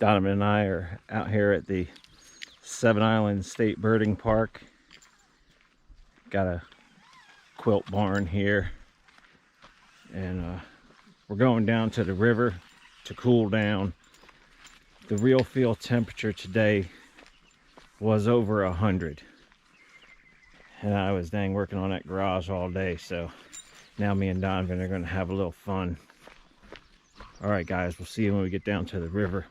Donovan and I are out here at the Seven Islands State Birding Park. Got a quilt barn here, and we're going down to the river to cool down. The real field temperature today was over 100, and I was dang working on that garage all day, so now me and Donovan are going to have a little fun. All right guys, we'll see you when we get down to the river.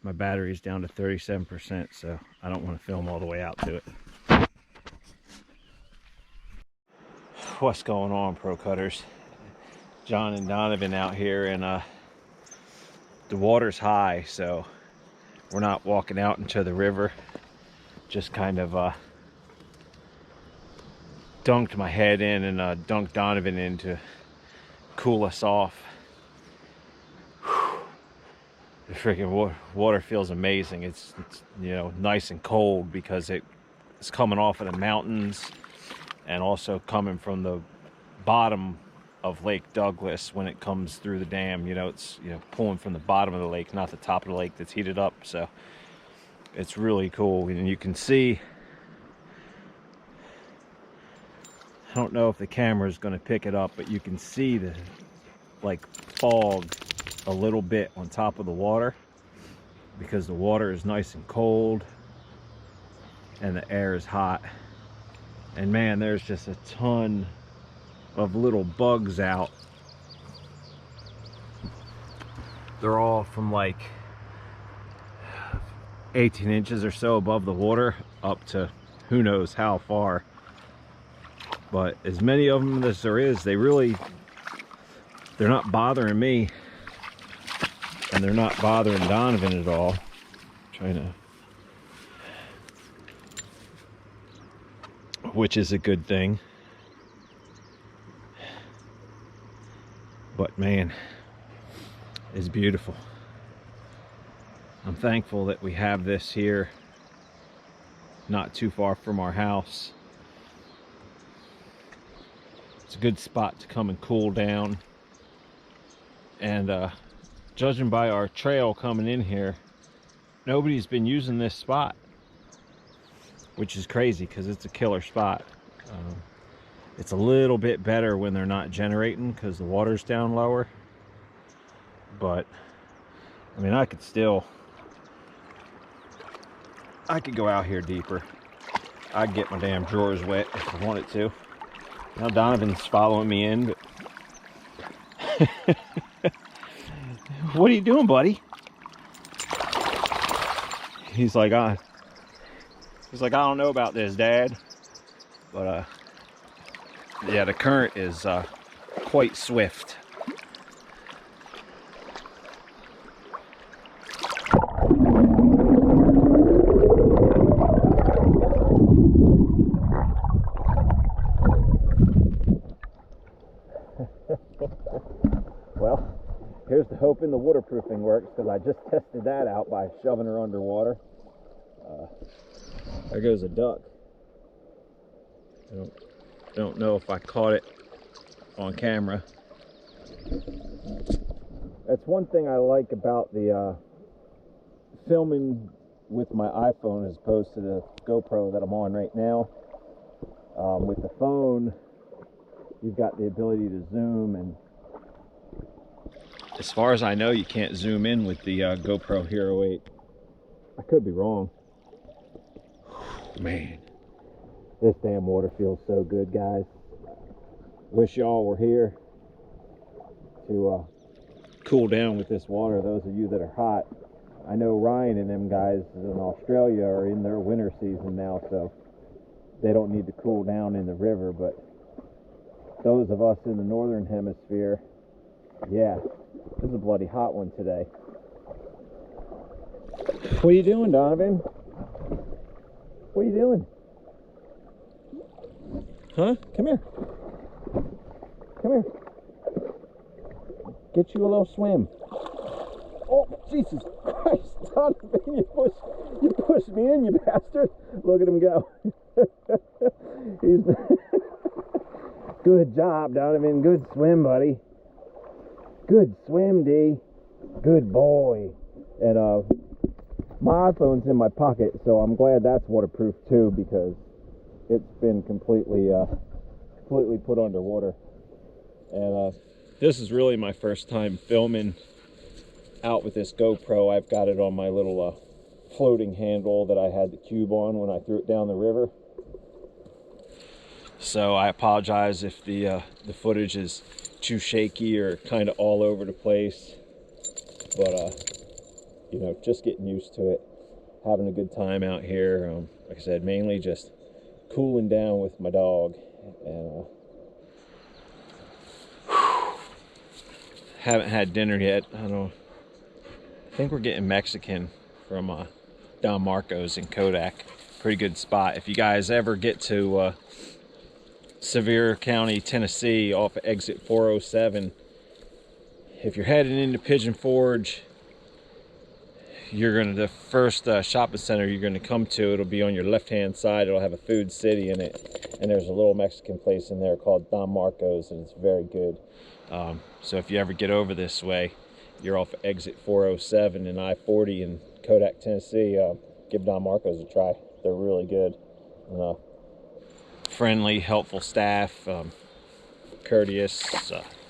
My battery's down to 37%, so I don't want to film all the way out to it. What's going on, pro cutters? John and Donovan out here, and the water's high, so we're not walking out into the river. Just kind of dunked my head in and dunked Donovan in to cool us off. The freaking water feels amazing. It's you know, nice and cold because it's coming off of the mountains and also coming from the bottom of Lake Douglas when it comes through the dam. You know, it's, you know, pulling from the bottom of the lake, not the top of the lake that's heated up. So it's really cool, and you can see, I don't know if the camera is going to pick it up, but you can see the like fog a little bit on top of the water because the water is nice and cold and the air is hot. And man, there's just a ton of little bugs out. They're all from like 18 inches or so above the water up to who knows how far. But as many of them as there is, they're not bothering me, and they're not bothering Donovan at all. Which is a good thing. But man, it's beautiful. I'm thankful that we have this here, not too far from our house. It's a good spot to come and cool down. And judging by our trail coming in here, nobody's been using this spot, which is crazy because it's a killer spot. It's a little bit better when they're not generating because the water's down lower. But I mean, I could go out here deeper. I'd get my damn drawers wet if I wanted to. Now Donovan's following me in, but what are you doing, buddy? He's like, I don't know about this, Dad. But yeah, the current is quite swift. Well, here's the hoping the waterproofing works, because I just tested that out by shoving her underwater. There goes a duck. I don't know if I caught it on camera. That's one thing I like about the filming with my iPhone as opposed to the GoPro that I'm on right now. With the phone, you've got the ability to zoom, and as far as I know, you can't zoom in with the GoPro Hero 8. I could be wrong. Man, this damn water feels so good, guys. Wish y'all were here to cool down with this water, those of you that are hot. I know Ryan and them guys in Australia are in their winter season now, so they don't need to cool down in the river, but those of us in the northern hemisphere, yeah, this is a bloody hot one today. What are you doing, Donovan? What are you doing? Huh? Come here. Come here. Get you a little swim. Oh, Jesus Christ, Donovan, you pushed me in, you bastard. Look at him go. Good job, Donovan. Good swim, buddy. Good swim, D. Good boy. And My iPhone's in my pocket, so I'm glad that's waterproof too, because it's been completely put underwater. And this is really my first time filming out with this GoPro. I've got it on my little floating handle that I had the cube on when I threw it down the river. So I apologize if the footage is too shaky or kind of all over the place, but you know, just getting used to it, having a good time out here. Like I said, mainly just cooling down with my dog. And haven't had dinner yet. I think we're getting Mexican from Don Marcos in Kodak. Pretty good spot. If you guys ever get to Sevier County, Tennessee, off of exit 407, if you're heading into Pigeon Forge, the first shopping center you're gonna come to, it'll be on your left hand side. It'll have a Food City in it, and there's a little Mexican place in there called Don Marcos, and it's very good. So if you ever get over this way, you're off exit 407 and I-40 in Kodak, Tennessee, give Don Marcos a try. They're really good. Friendly, helpful staff, courteous,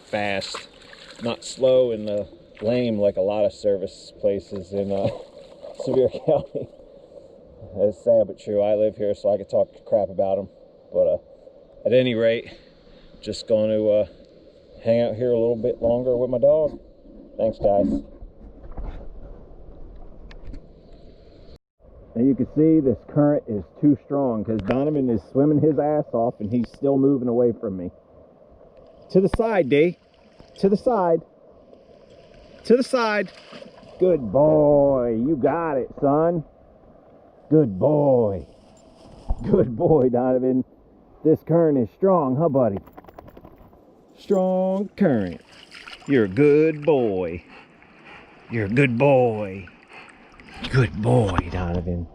fast, not slow and lame like a lot of service places in Sevier County. It's sad but true. I live here, so I could talk crap about them. But at any rate, just going to hang out here a little bit longer with my dog. Thanks, guys. And you can see this current is too strong because Donovan is swimming his ass off and he's still moving away from me. To the side, D. To the side. To the side. Good boy. You got it, son. Good boy. Good boy, Donovan. This current is strong, huh, buddy? Strong current. You're a good boy. You're a good boy. Good boy, Donovan.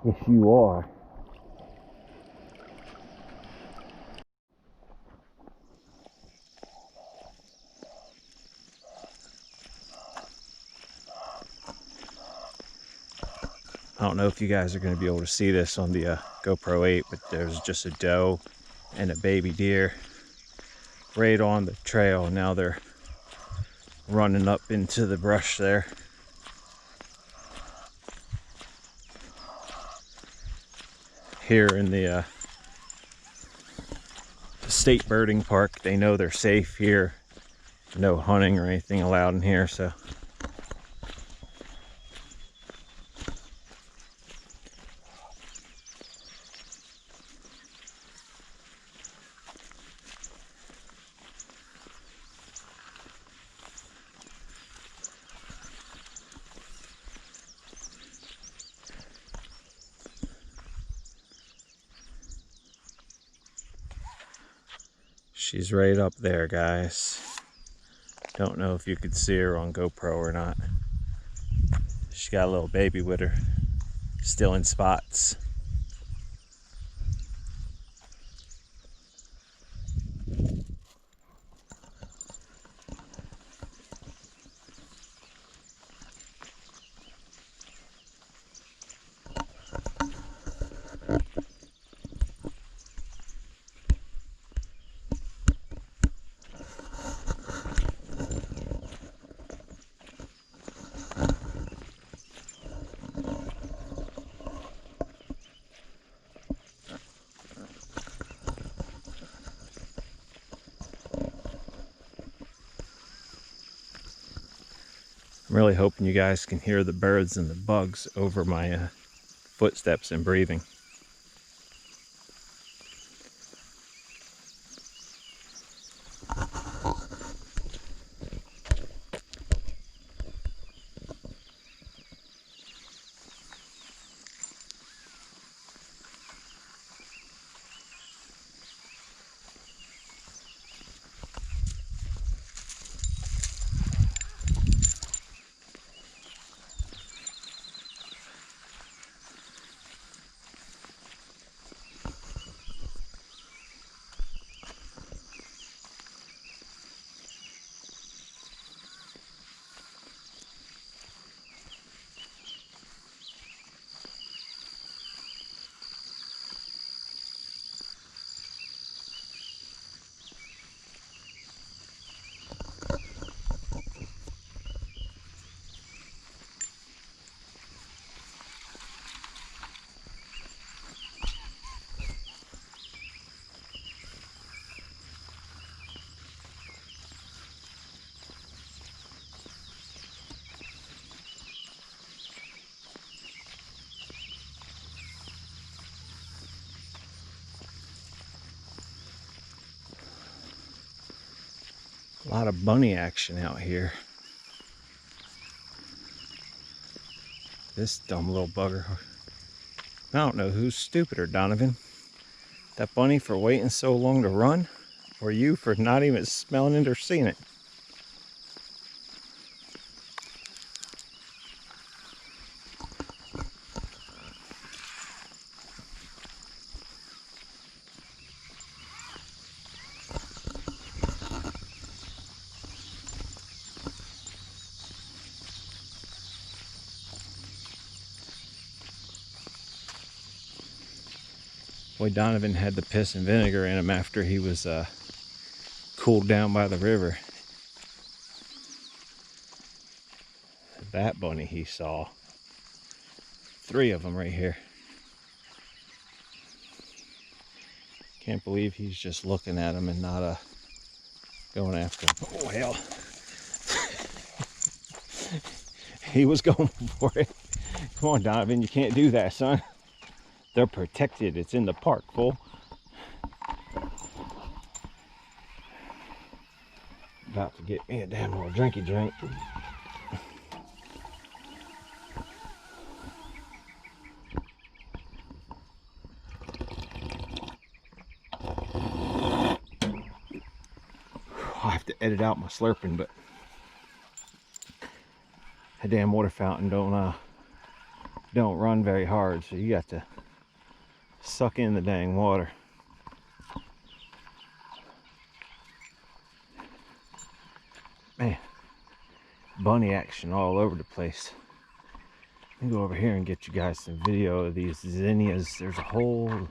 Yes, you are. I don't know if you guys are going to be able to see this on the GoPro 8, but there's just a doe and a baby deer right on the trail. Now they're running up into the brush there. Here in the state birding park, they know they're safe here. No hunting or anything allowed in here, so she's right up there, guys. Don't know if you could see her on GoPro or not. She got a little baby with her, still in spots. I'm really hoping you guys can hear the birds and the bugs over my footsteps and breathing. A lot of bunny action out here. This dumb little bugger. I don't know who's stupider, Donovan. That bunny for waiting so long to run, or you for not even smelling it or seeing it. Boy, Donovan had the piss and vinegar in him after he was cooled down by the river. That bunny he saw. 3 of them right here. Can't believe he's just looking at him and not going after him. Oh, hell. He was going for it. Come on, Donovan, you can't do that, son. They're protected. It's in the park, fool. About to get me a damn little drinky drink. I have to edit out my slurping, but a damn water fountain don't run very hard, so you got to suck in the dang water. Man, bunny action all over the place. Let me go over here and get you guys some video of these zinnias. There's a whole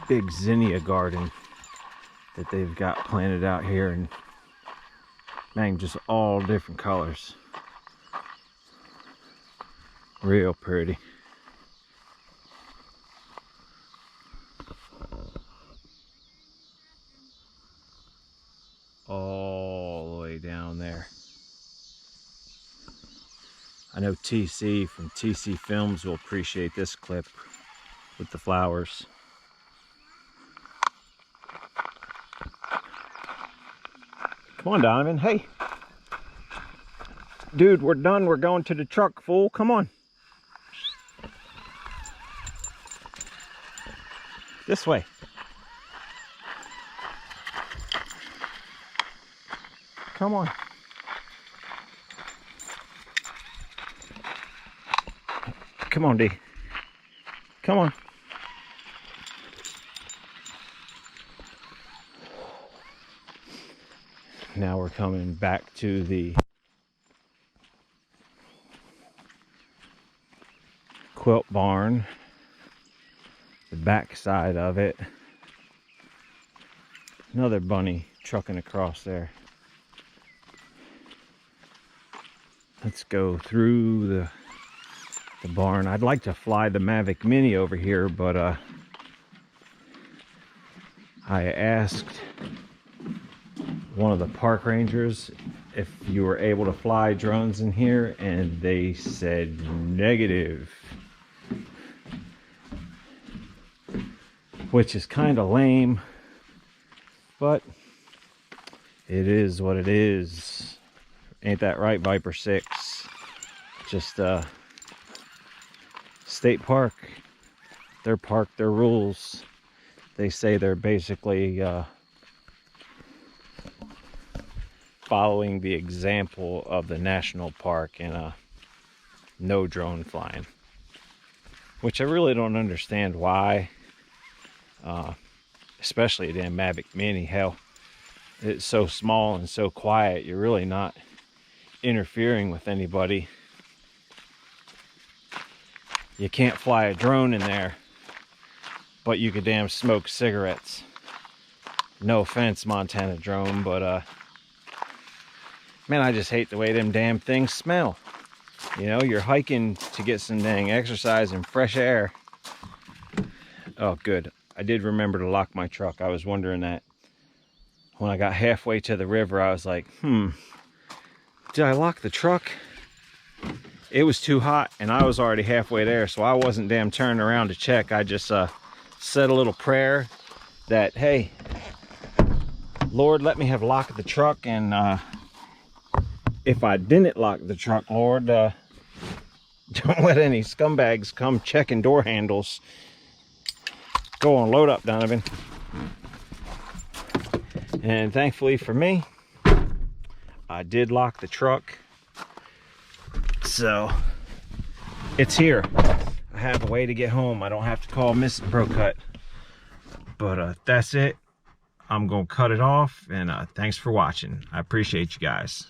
big zinnia garden that they've got planted out here, and man, just all different colors. Real pretty. All the way down there. I know TC from TC Films will appreciate this clip with the flowers. Come on, Donovan. Hey. Dude, we're done. We're going to the truck, fool. Come on. This way. Come on. Come on, D. Come on. Now we're coming back to the quilt barn, the back side of it. Another bunny trucking across there. Let's go through the barn. I'd like to fly the Mavic Mini over here, but I asked one of the park rangers if you were able to fly drones in here, and they said negative, which is kind of lame, but it is what it is. Ain't that right, Viper 6? Just state park, their rules. They say they're basically following the example of the national park and no drone flying, which I really don't understand why. Especially a damn Mavic Mini. Hell, it's so small and so quiet, you're really not interfering with anybody. You can't fly a drone in there, but you could damn smoke cigarettes. No offense, Montana drone, but man, I just hate the way them damn things smell. You know, you're hiking to get some dang exercise and fresh air. Oh, good. I did remember to lock my truck. I was wondering that. When I got halfway to the river, I was like, did I lock the truck? It was too hot, and I was already halfway there, so I wasn't damn turning around to check. I just said a little prayer that, hey, Lord, let me have locked the truck, and if I didn't lock the truck, Lord, don't let any scumbags come checking door handles. Go on, load up, Donovan. And thankfully for me, I did lock the truck, so it's here. I have a way to get home. I don't have to call Mrs. Brocut. But that's it. I'm gonna cut it off, and thanks for watching. I appreciate you guys.